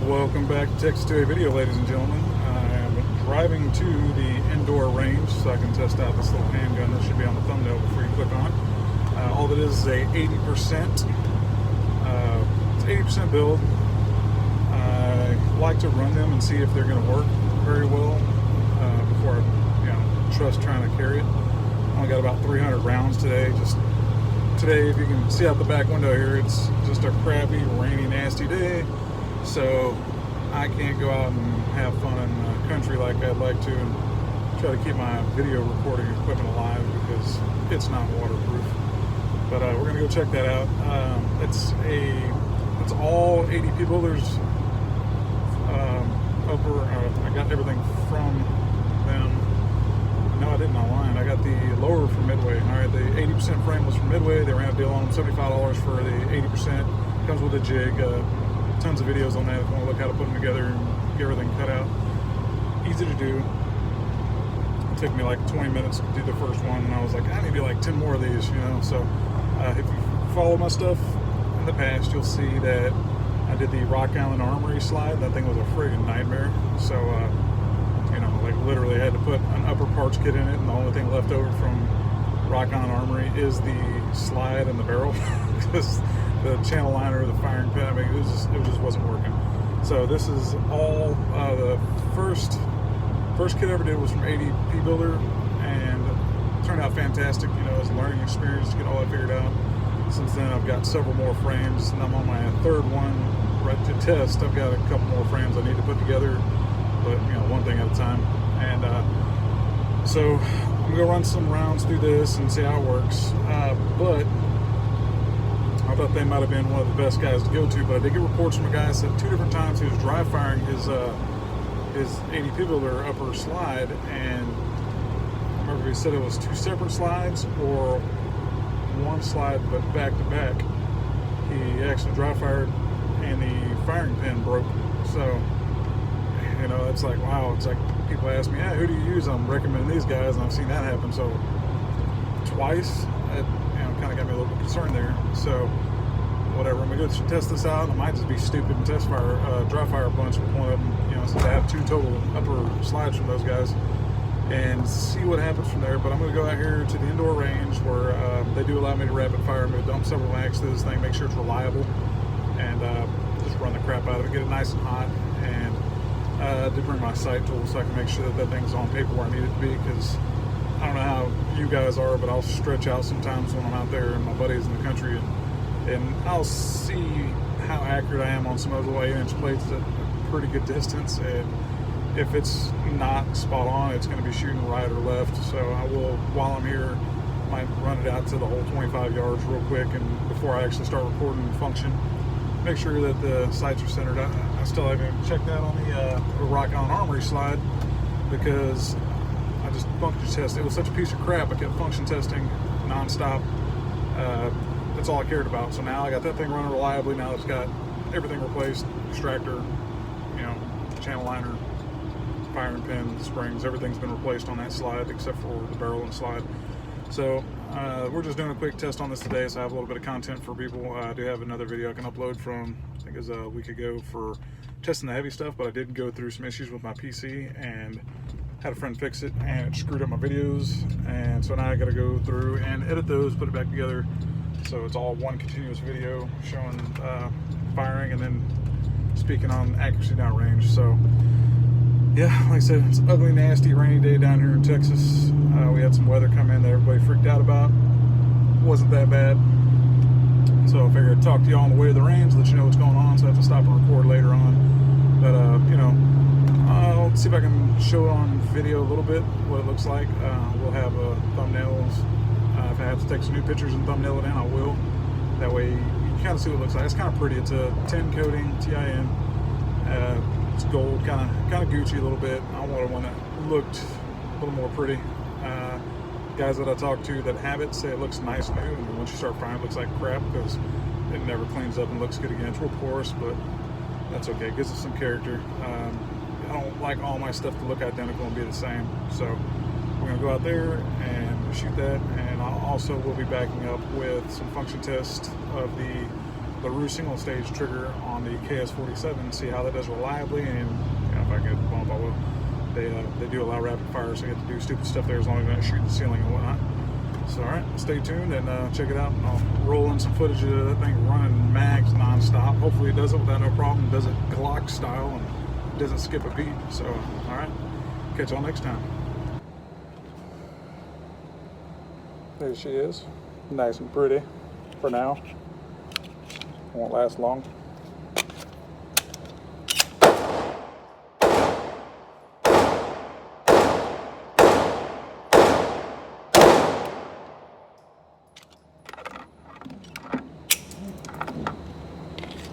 Welcome back to Texas 2A Video, ladies and gentlemen. I am driving to the indoor range so I can test out this little handgun that should be on the thumbnail before you click on it. All that is a 80%. It's 80% build. I like to run them and see if they're going to work very well before I trust trying to carry it. I only got about 300 rounds today. Just today, if you can see out the back window here, it's just a crappy, rainy, nasty day. So I can't go out and have fun in the country like I'd like to and try to keep my video recording equipment alive because it's not waterproof. But we're gonna go check that out. It's all 80pbuilders. I got everything from them. No, I didn't online. I got the lower from Midway. All right, the 80% frame was from Midway. They ran a deal on them, $75 for the 80%. Comes with a jig. Tons of videos on that if you want to look how to put them together and get everything cut out. Easy to do. It took me like 20 minutes to do the first one, and I was like, I need to do like 10 more of these, So if you follow my stuff in the past, you'll see that I did the Rock Island Armory slide. That thing was a friggin' nightmare. So, like literally I had to put an upper parts kit in it, and the only thing left over from Rock Island Armory is the slide and the barrel because the channel liner, the firing pin, it just wasn't working. So this is all the first kit I ever did was from 80pbuilder, and it turned out fantastic. It was a learning experience to get all that figured out. Since then I've got several more frames, and I'm on my third one right to test. I've got a couple more frames I need to put together, but one thing at a time. And so I'm gonna run some rounds through this and see how it works. But I thought they might have been one of the best guys to go to, but I did get reports from a guy that said 2 different times he was dry firing his 80pbuilder upper slide, and I remember he said it was 2 separate slides or one slide but back to back. He actually dry fired and the firing pin broke. So it's like, wow. It's like people ask me, who do you use? I'm recommending these guys, and I've seen that happen. So twice, it kind of got me a little bit concerned there. So whatever, I'm gonna go test this out. I might just be stupid and dry fire a bunch with one of them, since I have 2 total upper slides from those guys, and see what happens from there. But I'm gonna go out here to the indoor range where they do allow me to rapid fire. I'm gonna dump several mags to this thing, make sure it's reliable, and just run the crap out of it, get it nice and hot. And I did bring my sight tool so I can make sure that thing's on paper where I need it to be, because I don't know how you guys are, but I'll stretch out sometimes when I'm out there and my buddies in the country, and I'll see how accurate I am on some of those 8-inch plates at a pretty good distance, and if it's not spot on, it's going to be shooting right or left. So I will, while I'm here, might run it out to the whole 25 yards real quick, and before I actually start recording the function, make sure that the sights are centered. I still haven't even checked out on the Rock Island Armory slide, because I just function tested. It was such a piece of crap. I kept function testing nonstop. That's all I cared about. So now I got that thing running reliably. Now it's got everything replaced: extractor, channel liner, firing pin, springs. Everything's been replaced on that slide except for the barrel and slide. So we're just doing a quick test on this today, so I have a little bit of content for people. I do have another video I can upload from, I think it was a week ago, for testing the heavy stuff, but I did go through some issues with my PC and had a friend fix it, and it screwed up my videos, and so now I got to go through and edit those, put it back together, so it's all one continuous video showing firing and then speaking on accuracy downrange. So yeah, like I said, it's an ugly, nasty, rainy day down here in Texas. We had some weather come in that everybody freaked out about. Wasn't that bad. So I figured I'd talk to you on the way to the range, let you know what's going on, so I have to stop and record later on. But, I'll see if I can show it on video a little bit, what it looks like. We'll have thumbnails. If I have to take some new pictures and thumbnail it in, I will. That way you can kind of see what it looks like. It's kind of pretty. It's a tin coating, TIN. It's gold, kind of Gucci a little bit. I wanted one that looked a little more pretty. Guys that I talk to that have it say it looks nice new, and once you start firing, it looks like crap because it never cleans up and looks good again. It's real porous, but that's okay. It gives it some character. I don't like all my stuff to look identical and be the same, so we're gonna go out there and shoot that, and I also will be backing up with some function tests of the the roof single stage trigger on the KS47, see how that does reliably, and if I get bump, I will. They do allow rapid fire, so you have to do stupid stuff there as long as you're not shooting the ceiling and whatnot. So all right, stay tuned and check it out, and I'll roll in some footage of that thing running mags non-stop. Hopefully it does it without no problem, does it Glock style, and doesn't skip a beat. So all right, catch y'all next time. There she is, nice and pretty for now. Won't last long.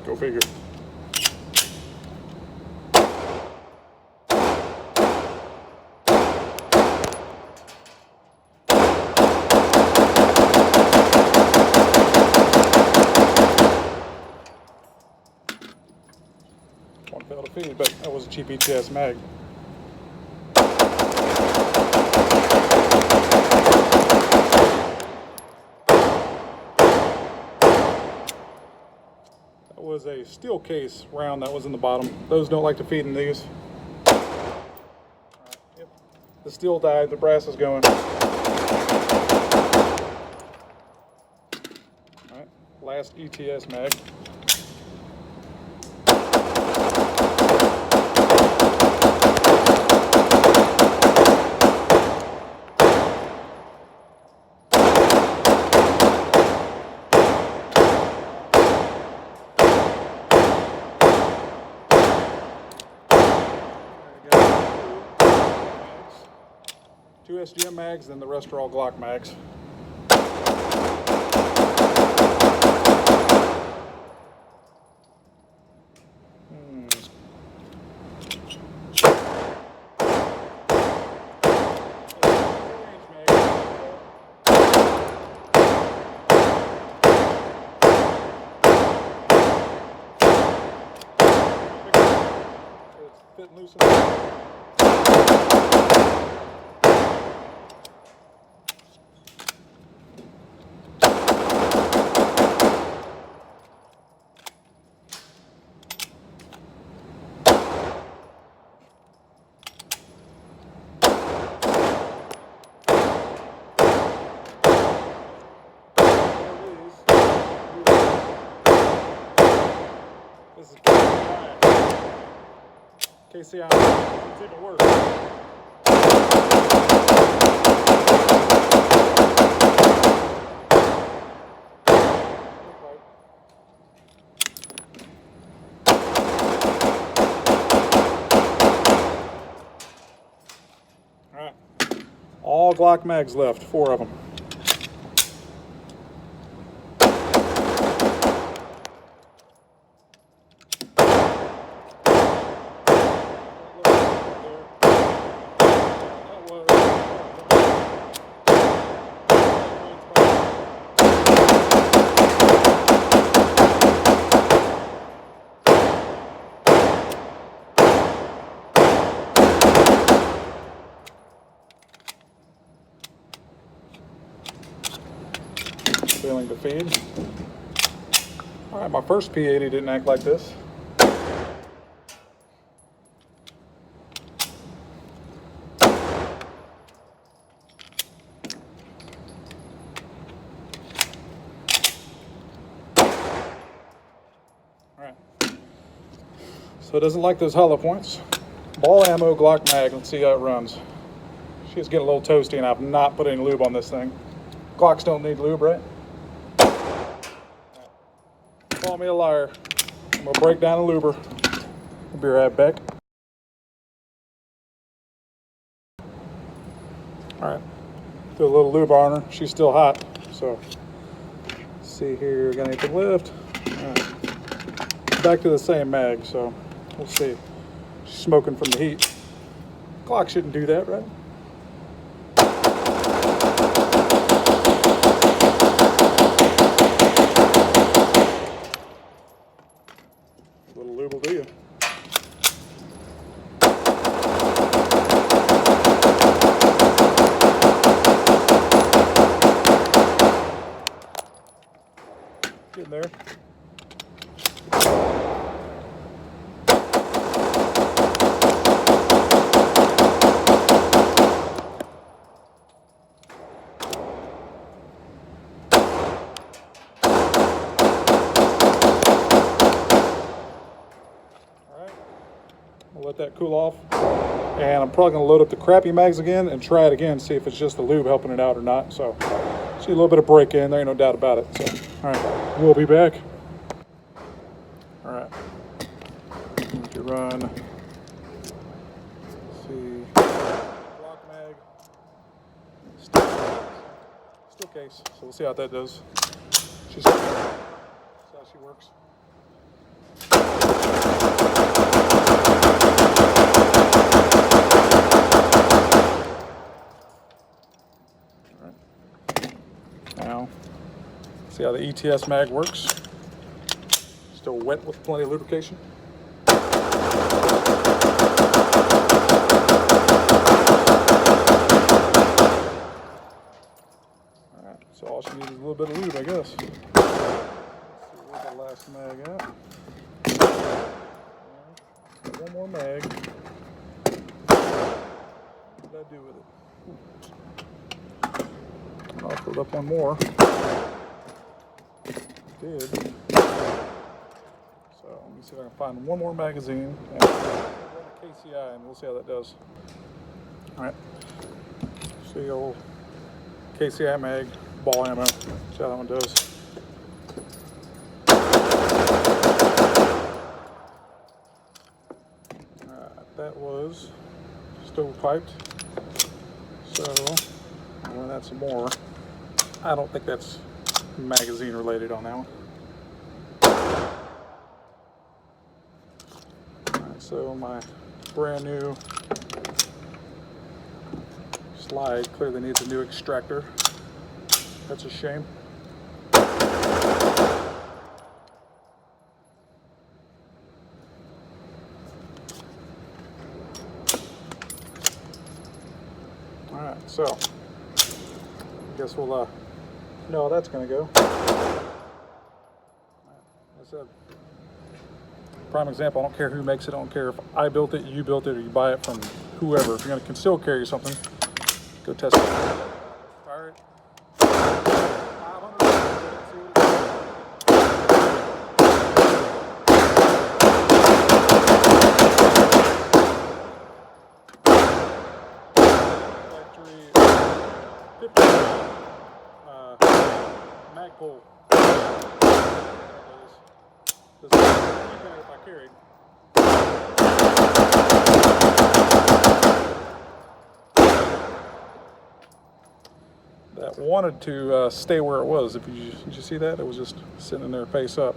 Go figure. One failed to feed, but that was a cheap ETS mag. That was a steel case round that was in the bottom. Those don't like to feed in these. Right, yep. The steel died, the brass is going. Alright, last ETS mag. Two SGM mags, then the rest are all Glock mags. It's fitting loose enough. This is KCI. It's even worse. All right. All Glock mags left, 4 of them. Failing to feed. All right, my first P80 didn't act like this. All right, so it doesn't like those hollow points. Ball ammo Glock mag, let's see how it runs. She's getting a little toasty and I've not put any lube on this thing. Glocks don't need lube, right? Call me a liar. I'm gonna break down a luber. I'll be right back. All right, threw a little lube on her. She's still hot, so let's see here. Got anything left? All right. Back to the same mag, so we'll see. She's smoking from the heat. Glock shouldn't do that, right? Little lube will do you. Getting there. let that cool off. And I'm probably gonna load up the crappy mags again and try it again, see if it's just the lube helping it out or not. So, see a little bit of break in, there ain't no doubt about it. So, all right, we'll be back. All right, need to run, let's see, block mag, steel case. So we'll see how that does. She's see how she works. Now, see how the ETS mag works. Still wet with plenty of lubrication. Alright, so all she needs is a little bit of lube, I guess. Let's see where the last mag at. One more mag. What did I do with it? I'll fill up one more. Did. So let me see if I can find one more magazine and run a KCI, and we'll see how that does. All right. See old KCI mag, ball ammo. See how that one does. That was stove piped. So I'll run that some more. I don't think that's magazine related on that one. Alright, so my brand new slide clearly needs a new extractor. That's a shame. Alright, so I guess we'll know how that's going to go. Like I said, prime example, I don't care who makes it, I don't care if I built it, you built it, or you buy it from whoever. If you're going to conceal carry something, go test it. Fire it. 500. Magpul. If I carried. That wanted to stay where it was. Did you see that? It was just sitting in there face up.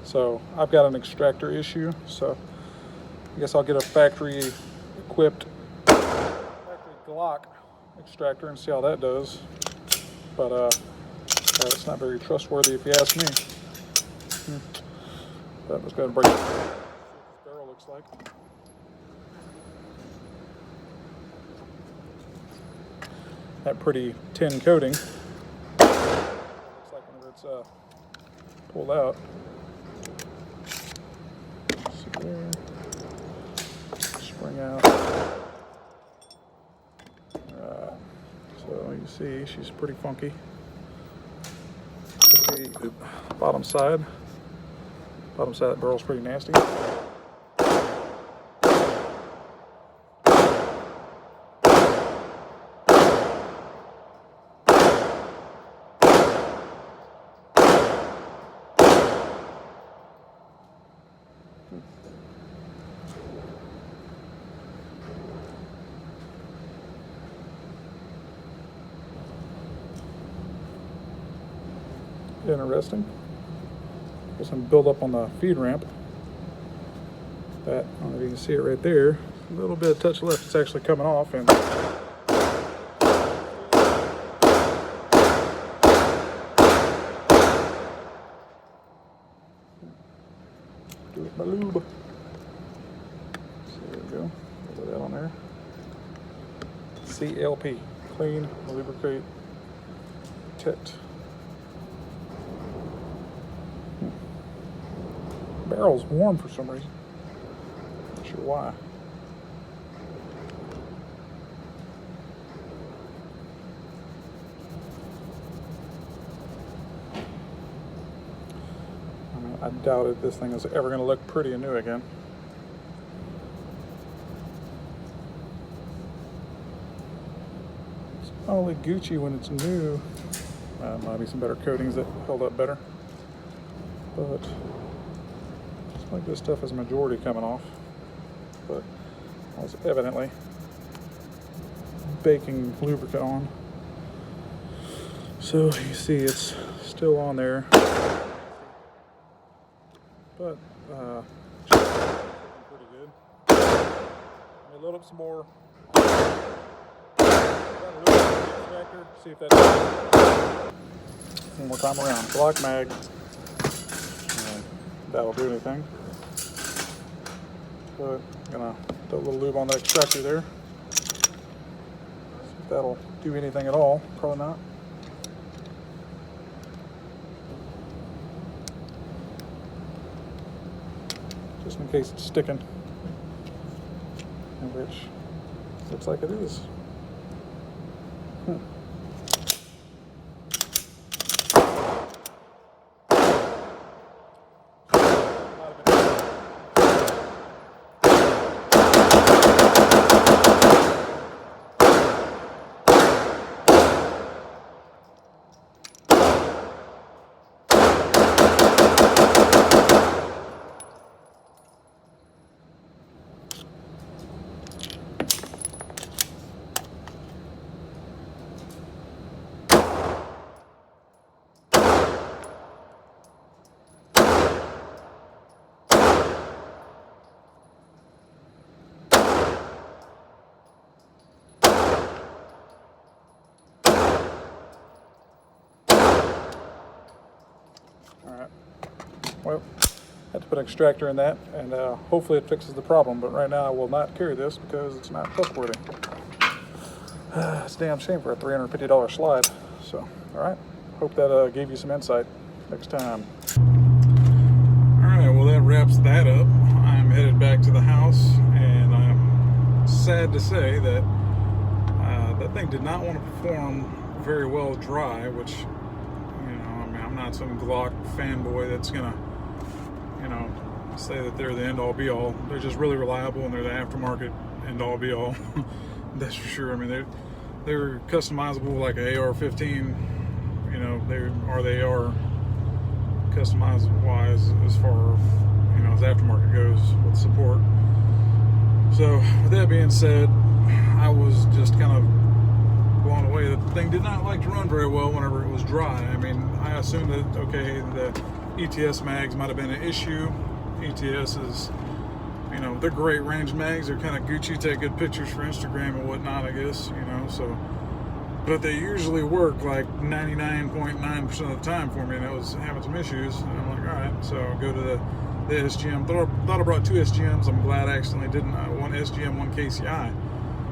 So I've got an extractor issue. So I guess I'll get a factory equipped factory Glock extractor and see how that does. But it's not very trustworthy if you ask me. But let's go ahead and break it. See what this barrel looks like. That pretty tin coating. Looks like whenever it's pulled out. Let's see there. Spring out. So you see, she's pretty funky. The bottom side of that barrel's pretty nasty. Interesting. There's some buildup on the feed ramp. That, I don't know if you can see it right there. A little bit of touch left. It's actually coming off, and do it my lube. So there we go. Put that on there. CLP, clean, lubricate, protect. Barrel's warm for some reason. Not sure why. I doubt if this thing is ever going to look pretty and new again. only Gucci when it's new. Might be some better coatings that held up better, but it's like this stuff is majority coming off. But I was evidently baking lubricant on, so you see it's still on there, but pretty good. Let me load up some more. Extractor, see if that's one more time around. Glock mag, and that'll do anything. But I'm gonna throw a little lube on the extractor there. See if that'll do anything at all. Probably not. Just in case it's sticking, which looks like it is. Well, I had to put an extractor in that, and hopefully it fixes the problem, but right now I will not carry this because it's not trustworthy. It's a damn shame for a $350 slide. So, alright, hope that gave you some insight next time. Alright, well that wraps that up. I'm headed back to the house, and I'm sad to say that that thing did not want to perform very well dry, which, you know, I mean, I'm not some Glock fanboy that's gonna, you know, say that they're the end-all be-all. They're just really reliable, and they're the aftermarket end-all be-all. That's for sure. I mean, they're customizable like an AR-15. You know, they are customized wise as far, you know, as aftermarket goes with support. So with that being said, I was just kind of blown away that the thing did not like to run very well whenever it was dry. I mean, I assumed that, okay, the ETS mags might have been an issue. ETS is, you know, they're great range mags. They're kind of Gucci, take good pictures for Instagram and whatnot, I guess, you know, so. But they usually work like 99.9% of the time for me, and I was having some issues. And I'm like, all right, so I'll go to the SGM. Thought I brought two SGMs. I'm glad I accidentally didn't. One SGM, one KCI.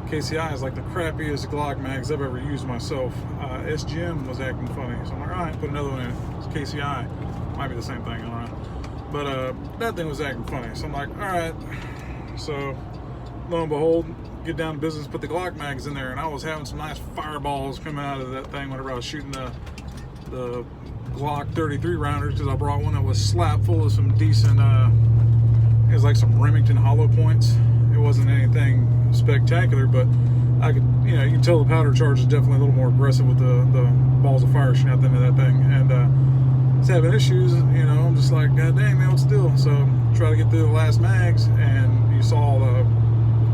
KCI is like the crappiest Glock mags I've ever used myself. SGM was acting funny, so I'm like, all right, put another one in. It's KCI. Might be the same thing, I don't know. But that thing was acting funny, so I'm like, all right. So lo and behold, get down to business, put the Glock mags in there, and I was having some nice fireballs coming out of that thing whenever I was shooting the Glock 33 rounders, because I brought one that was slap full of some decent, it was like some Remington hollow points. It wasn't anything spectacular, but I could, you know, you can tell the powder charge is definitely a little more aggressive with the balls of fire shooting out the end of that thing. And I was having issues, you know, I'm just like, god dang, man, what's the deal? So try to get through the last mags, and you saw the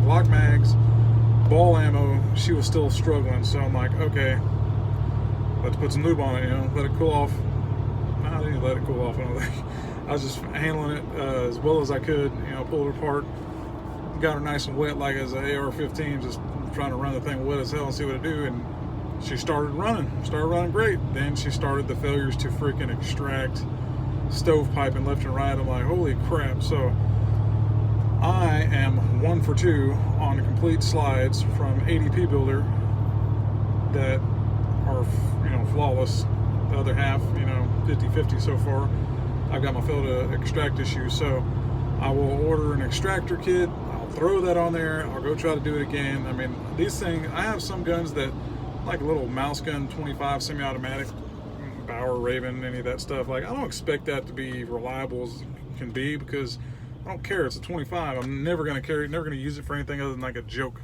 Glock mags, ball ammo, she was still struggling. So I'm like, okay, let's put some lube on it, you know, let it cool off. No, I didn't let it cool off, I don't think. I was just handling it as well as I could, you know, pulled it apart, got her nice and wet like as an AR-15, just trying to run the thing wet as hell and see what it do, and she started running great. Then she started the failures to freaking extract, stovepiping left and right. I'm like, holy crap. So I am 1 for 2 on complete slides from 80pbuilder that are, you know, flawless. The other half, you know, 50-50 so far. I've got my fill to extract issue, so I will order an extractor kit. I'll throw that on there. I'll go try to do it again. I mean, these things, I have some guns that, like a little mouse gun 25 semi-automatic, Bauer, Raven, any of that stuff. Like, I don't expect that to be reliable as it can be, because I don't care. It's a 25. I'm never going to carry it, never going to use it for anything other than like a joke.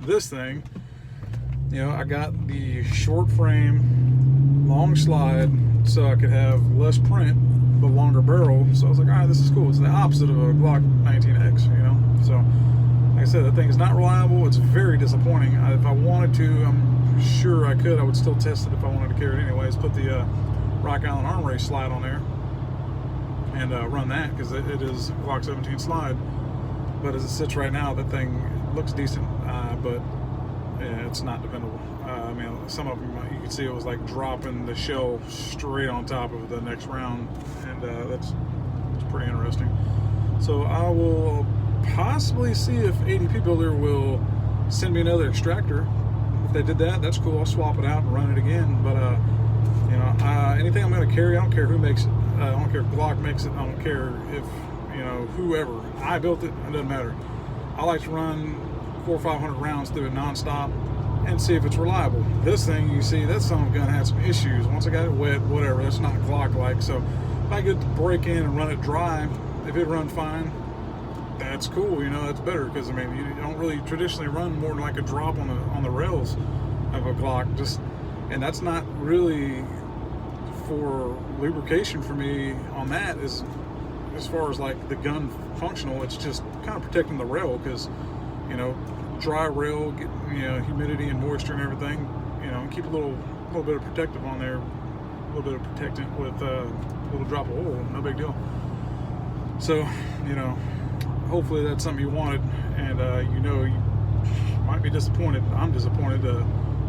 This thing, You know, I got the short frame, long slide, so I could have less print but longer barrel. So I was like, all right, this is cool. It's the opposite of a Glock 19X, you know. So like I said, that thing is not reliable. It's very disappointing. If I wanted to, I'm sure I could. I would still test it if I wanted to carry it anyways. Put the Rock Island Arm Race slide on there and run that, because it is a Glock 17 slide. But as it sits right now, that thing looks decent, but yeah, it's not dependable. I mean, some of them, you can see it was like dropping the shell straight on top of the next round, and that's pretty interesting. So I will possibly see if 80pbuilder will send me another extractor. If they did that, that's cool. I'll swap it out and run it again. But you know, anything I'm going to carry, I don't care who makes it. I don't care if Glock makes it. I don't care if, you know, whoever. I built it. It doesn't matter. I like to run 400 or 500 rounds through it nonstop and see if it's reliable. This thing, you see, that son of a gun had some issues. Once I got it wet, whatever, that's not Glock-like. So if I get to break in and run it dry, if it runs fine, that's cool, you know, that's better, because I mean, you don't really traditionally run more than like a drop on the rails of a Glock, and that's not really for lubrication for me on that. Is as far as like the gun functional, it's just kind of protecting the rail, because, you know, dry rail, get, you know, humidity and moisture and everything, you know, keep a little bit of protective on there, a little bit of protectant with a little drop of oil, no big deal. So, you know, hopefully that's something you wanted, and you know, you might be disappointed. I'm disappointed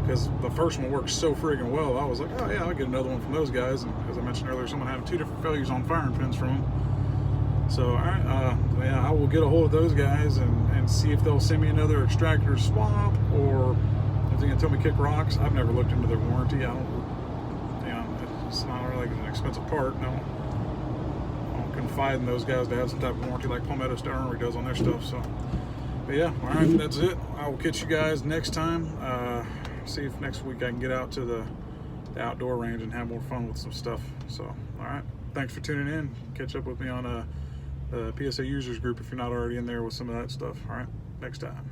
because the first one worked so friggin' well. I was like, oh yeah, I'll get another one from those guys. And as I mentioned earlier, someone had 2 different failures on firing pins from them. So, all right, yeah, I will get a hold of those guys and see if they'll send me another extractor swap, or if they can tell me kick rocks. I've never looked into their warranty. I don't, you know, it's not really an expensive part. No, I don't confide in those guys to have some type of warranty like Palmetto Star Armory does on their stuff. So, but yeah, all right, that's it. I will catch you guys next time. See if next week I can get out to the outdoor range and have more fun with some stuff. So, all right, thanks for tuning in. Catch up with me on the PSA users group if you're not already in there with some of that stuff. All right, next time.